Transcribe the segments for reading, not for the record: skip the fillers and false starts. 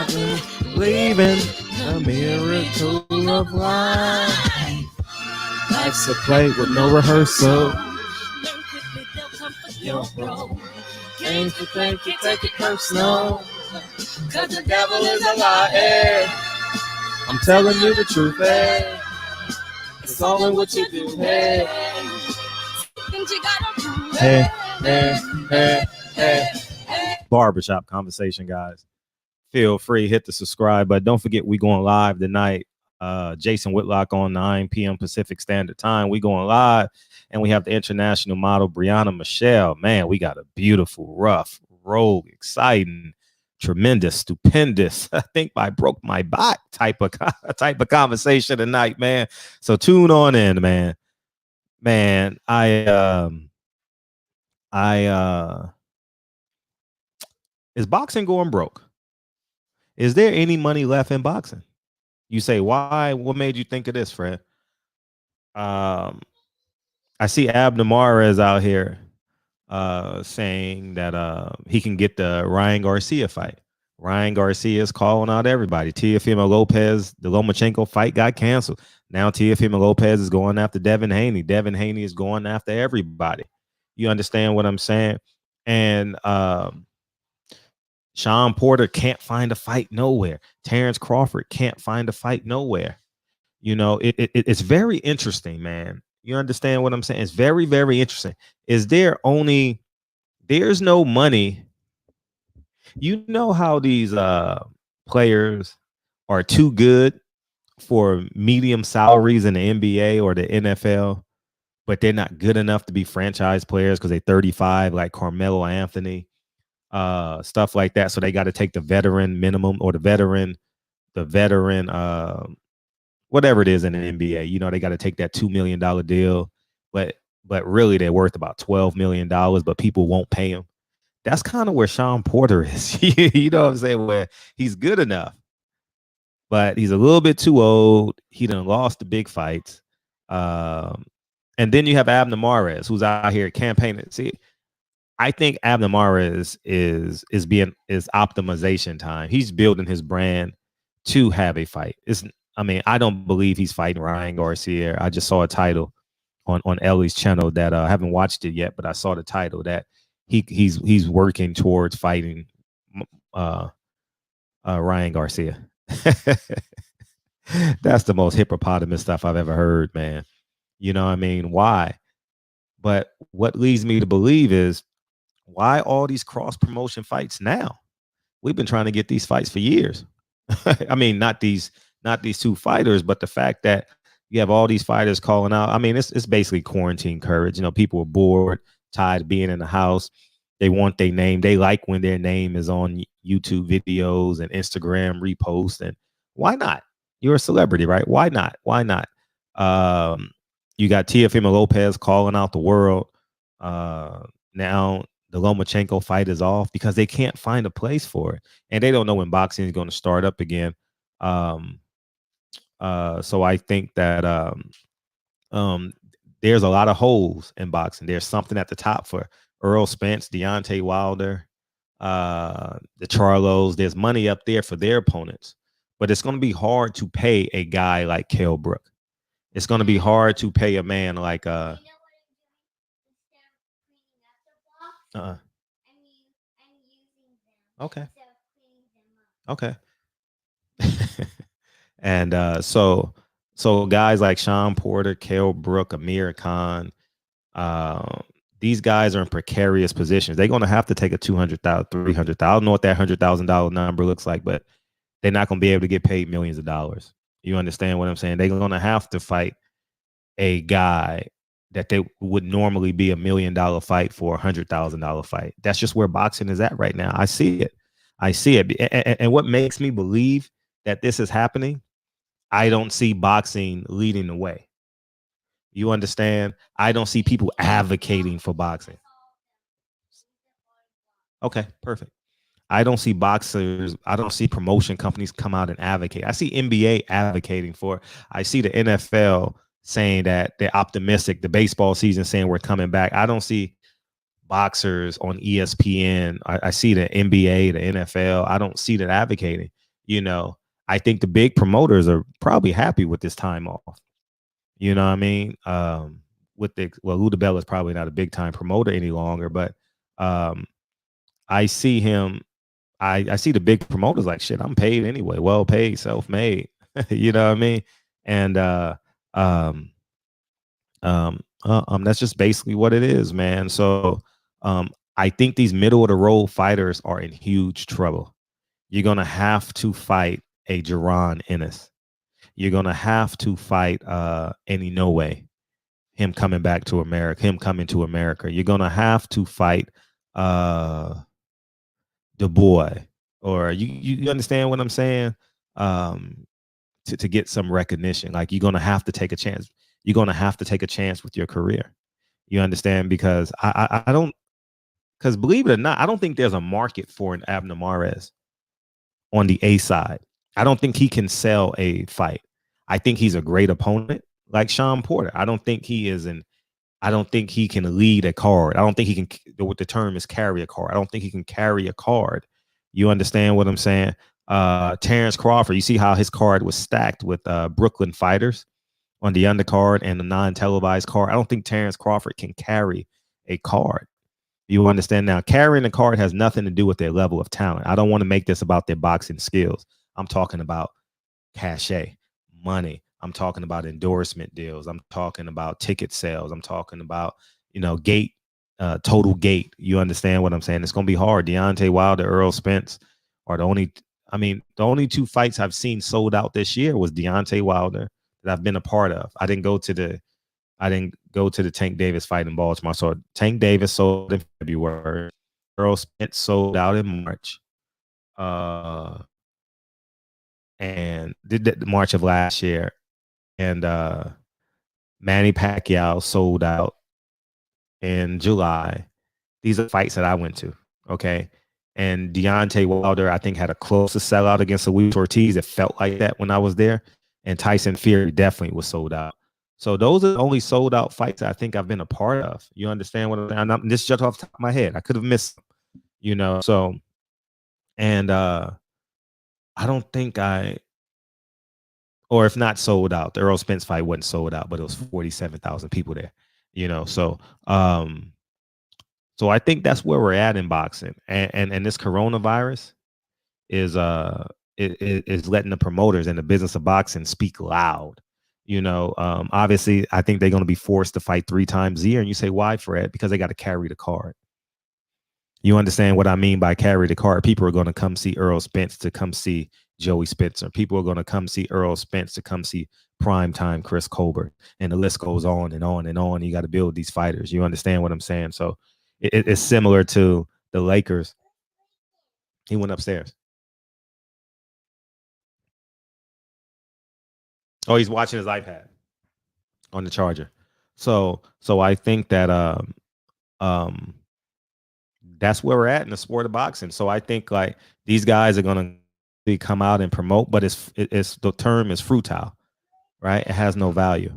Believe in the miracle of life. Life's a play with no rehearsal. Games to think you take it personal. Cause the devil is a liar. I'm telling you the truth, hey. It's all in what you do, hey. Hey, hey, hey, hey. Barbershop conversation, guys. Feel free, hit the subscribe button. Don't forget, we going live tonight. Jason Whitlock on 9 p.m. Pacific Standard Time. We going live, and we have the international model Brianna Michelle. Man, we got a beautiful, rough, rogue, exciting, tremendous, stupendous. I think I broke my back type of conversation tonight, man. So tune on in, man. Man, is boxing going broke? Is there any money left in boxing? You say, why? What made you think of this, Fred? I see Abner Mares out here saying that he can get the Ryan Garcia fight. Ryan Garcia is calling out everybody. Teofimo Lopez, the Lomachenko fight got canceled. Now Teofimo Lopez is going after Devin Haney. Devin Haney is going after everybody. You understand what I'm saying? And Shawn Porter can't find a fight nowhere. Terence Crawford can't find a fight nowhere. You know, it's very interesting, man. You understand what I'm saying? It's very, very interesting. There's no money. You know how these players are too good for medium salaries in the NBA or the NFL, but they're not good enough to be franchise players because they're 35, like Carmelo Anthony. Stuff like that. So they got to take the veteran minimum or the veteran, whatever it is in the NBA. You know, they got to take that $2 million deal, but really they're worth about $12 million, but people won't pay them. That's kind of where Shawn Porter is. You know what I'm saying? Where he's good enough, but he's a little bit too old. He done lost the big fights. And then you have Abner Mares, who's out here campaigning. See, I think Abner Mares is optimization time. He's building his brand to have a fight. I don't believe he's fighting Ryan Garcia. I just saw a title on Ellie's channel that I haven't watched it yet, but I saw the title that he's working towards fighting Ryan Garcia. That's the most hippopotamus stuff I've ever heard, man. You know what I mean? Why? But what leads me to believe is, why all these cross promotion fights now? We've been trying to get these fights for years. I mean, not these two fighters, but the fact that you have all these fighters calling out. I mean, it's basically quarantine courage. You know, people are bored, tired of being in the house. They want their name. They like when their name is on YouTube videos and Instagram reposts. And why not? You're a celebrity, right? Why not? Why not? You got Teofimo Lopez calling out the world. Now the Lomachenko fight is off because they can't find a place for it, and they don't know when boxing is going to start up again. So I think that there's a lot of holes in boxing. There's something at the top for Errol, Spence, Deontay Wilder, the Charlos. There's money up there for their opponents, but it's going to be hard to pay a guy like Kell Brook. It's going to be hard to pay a man like okay. Okay. And so guys like Shawn Porter, Kell Brook, Amir Khan, these guys are in precarious positions. They're going to have to take a $200,000, $300,000. I don't know what that $100,000 number looks like, but they're not going to be able to get paid millions of dollars. You understand what I'm saying? They're going to have to fight a guy that they would normally be $1 million fight for a $100,000 fight. That's just where boxing is at right now. I see it. And what makes me believe that this is happening, I don't see boxing leading the way. You understand? I don't see people advocating for boxing. Okay, perfect. I don't see boxers. I don't see promotion companies come out and advocate. I see NBA advocating for it. I see the NFL saying that they're optimistic. The baseball season saying we're coming back. I don't see boxers on ESPN. I see the NBA, the NFL. I don't see that advocating. You know, I think the big promoters are probably happy with this time off. You know what I mean? With the Udabella is probably not a big time promoter any longer, but um, I see him. I see the big promoters like shit. I'm paid anyway, well paid, self made. You know what I mean? And um, that's just basically what it is, man. So I think these middle of the road fighters are in huge trouble. You're gonna have to fight a Jerron Ennis. You're gonna have to fight any no way. Him coming back to America, him coming to America. You're gonna have to fight the boy. Or you understand what I'm saying? Um, to get some recognition. Like you're gonna have to take a chance. You're gonna have to take a chance with your career. You understand? Because I don't, because believe it or not, I don't think there's a market for an Abner Mares on the A side. I don't think he can sell a fight. I think he's a great opponent, like Shawn Porter. I don't think he can lead a card. I don't think he can. What the term is, carry a card. I don't think he can carry a card. You understand what I'm saying? Terence Crawford. You see how his card was stacked with Brooklyn fighters on the undercard and the non-televised card. I don't think Terence Crawford can carry a card. You understand now? Carrying a card has nothing to do with their level of talent. I don't want to make this about their boxing skills. I'm talking about cachet, money. I'm talking about endorsement deals. I'm talking about ticket sales. I'm talking about, gate, total gate. You understand what I'm saying? It's going to be hard. Deontay Wilder, Errol Spence are the only two fights I've seen sold out this year was Deontay Wilder that I've been a part of. I didn't go to the Tank Davis fight in Baltimore. So Tank Davis sold in February. Errol Spence sold out in March. And did the March of last year. And Manny Pacquiao sold out in July. These are fights that I went to. Okay. And Deontay Wilder, I think, had a closer sellout against Luis Ortiz. It felt like that when I was there. And Tyson Fury definitely was sold out. So those are the only sold out fights I think I've been a part of. You understand what I'm saying? This just off the top of my head. I could have missed them, So, and I don't think or if not sold out, the Errol Spence fight wasn't sold out, but it was 47,000 people there. So I think that's where we're at in boxing, and this coronavirus is is letting the promoters in the business of boxing speak loud. Obviously, I think they're going to be forced to fight 3 times a year, and you say why, Fred? Because they got to carry the card. You understand what I mean by carry the card? People are going to come see Errol Spence to come see Joey Spencer. People are going to come see Errol Spence to come see primetime Chris Colbert. And the list goes on and on and on. You got to build these fighters. You understand what I'm saying? So it's similar to the Lakers. He went upstairs. Oh, he's watching his iPad on the charger. So I think that that's where we're at in the sport of boxing. So I think like these guys are going to come out and promote, but it's the term is futile, right? It has no value.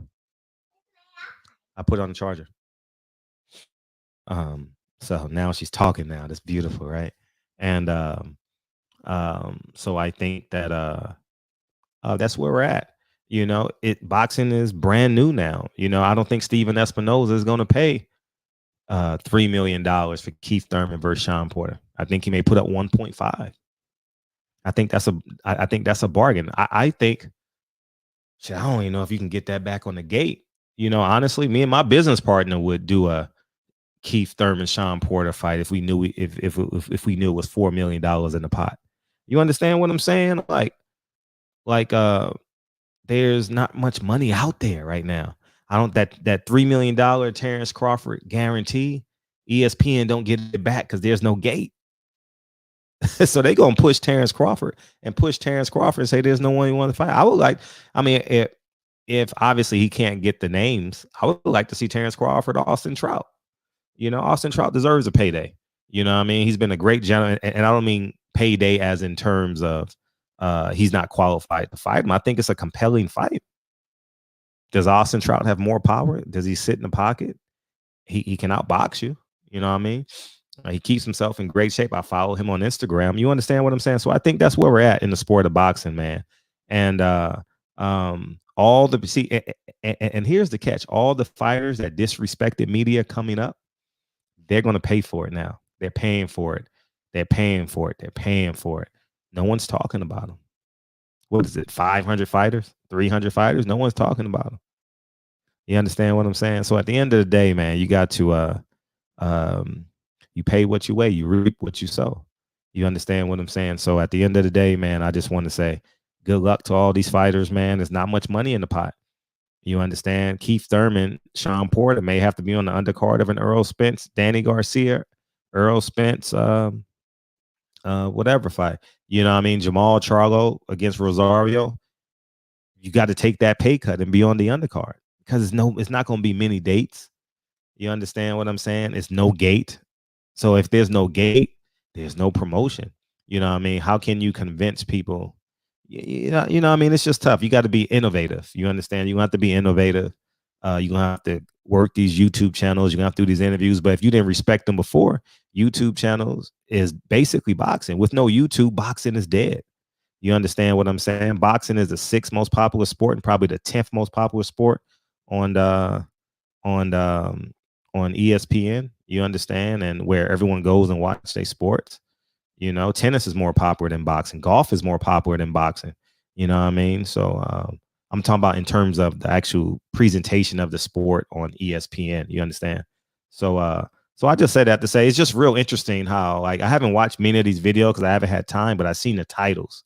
I put it on the charger. So now she's talking now. That's beautiful, right? And so I think that that's where we're at. Boxing is brand new now. I don't think Steven Espinoza is going to pay $3 million for Keith Thurman versus Shawn Porter. I think he may put up 1.5. I think that's a bargain. I think, shit, I don't even know if you can get that back on the gate. Honestly, me and my business partner would do a Keith Thurman Shawn Porter fight if we knew if we knew it was $4 million in the pot. You understand what I'm saying? Like there's not much money out there right now. I don't that $3 million Terence Crawford guarantee. ESPN don't get it back because there's no gate. So they gonna push Terence Crawford and say there's no one you want to fight. I would like, if obviously he can't get the names, I would like to see Terence Crawford or Austin Trout. Austin Trout deserves a payday. He's been a great gentleman, and I don't mean payday as in terms of he's not qualified to fight him. I think it's a compelling fight. Does Austin Trout have more power? Does he sit in the pocket? He can outbox you. You know what I mean? He keeps himself in great shape. I follow him on Instagram. You understand what I'm saying? So I think that's where we're at in the sport of boxing, man. And all the see, and here's the catch: all the fighters that disrespected media coming up, they're going to pay for it now. They're paying for it. They're paying for it. They're paying for it. No one's talking about them. What is it? 500 fighters, 300 fighters. No one's talking about them. You understand what I'm saying? So at the end of the day, man, you got to you pay what you weigh, you reap what you sow. You understand what I'm saying? So at the end of the day, man, I just want to say good luck to all these fighters, man. There's not much money in the pot. You understand? Keith Thurman, Shawn Porter may have to be on the undercard of an Errol Spence, Danny Garcia, Errol Spence, whatever fight. You know what I mean? Jamal Charlo against Rosario. You got to take that pay cut and be on the undercard because it's not going to be many dates. You understand what I'm saying? It's no gate. So if there's no gate, there's no promotion. You know what I mean? How can you convince people? You know what I mean? It's just tough. You got to be innovative. You understand? You're going to have to be innovative. You're going to have to work these YouTube channels. You're going to have to do these interviews. But if you didn't respect them before, YouTube channels is basically boxing. With no YouTube, boxing is dead. You understand what I'm saying? Boxing is the 6th most popular sport and probably the 10th most popular sport on ESPN. You understand? And where everyone goes and watch their sports. You know, tennis is more popular than boxing. Golf is more popular than boxing. You know what I mean? So I'm talking about in terms of the actual presentation of the sport on ESPN. You understand? So so I just said that to say it's just real interesting how, like, I haven't watched many of these videos because I haven't had time, but I've seen the titles.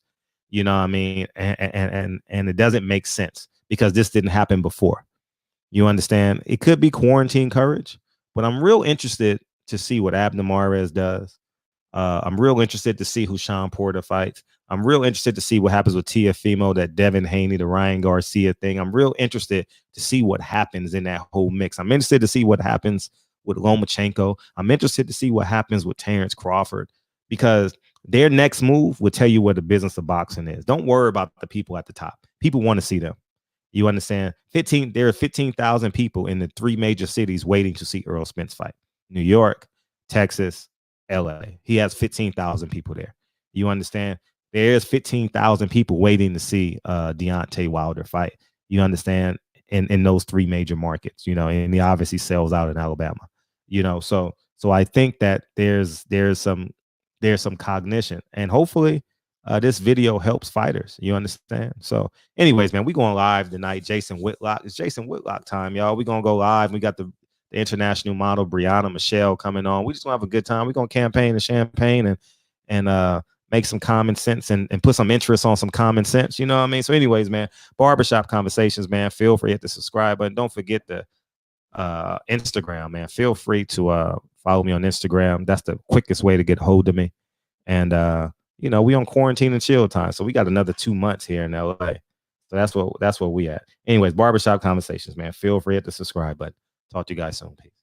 You know what I mean? And it doesn't make sense because this didn't happen before. You understand? It could be quarantine courage, but I'm real interested to see what Abner Mares does. I'm real interested to see who Shawn Porter fights. I'm real interested to see what happens with Tiafimo, that Devin Haney, the Ryan Garcia thing. I'm real interested to see what happens in that whole mix. I'm interested to see what happens with Lomachenko. I'm interested to see what happens with Terence Crawford, because their next move will tell you what the business of boxing is. Don't worry about the people at the top. People want to see them. You understand? There are 15,000 people in the 3 major cities waiting to see Errol Spence fight. New York, Texas, LA. He has 15,000 people there. You understand? There's 15,000 people waiting to see Deontay Wilder fight. You understand? In those 3 major markets, you know, and he obviously sells out in Alabama. You know, so I think that there's some cognition, and hopefully this video helps fighters. You understand? So anyways, man, we going live tonight. Jason Whitlock. It's Jason Whitlock time, y'all. We gonna go live. We got the international model Brianna Michelle coming on. We just gonna have a good time. We're gonna campaign the champagne and make some common sense and put some interest on some common sense. You know what I mean? So anyways, man, Barbershop Conversations, man. Feel free to hit the subscribe button. Don't forget the Instagram, man. Feel free to follow me on Instagram. That's the quickest way to get a hold of me. And you know, we on quarantine and chill time, so we got another 2 months here in LA. So that's what we at. Anyways, Barbershop Conversations, man. Feel free to hit the subscribe button. Talk to you guys soon. Peace.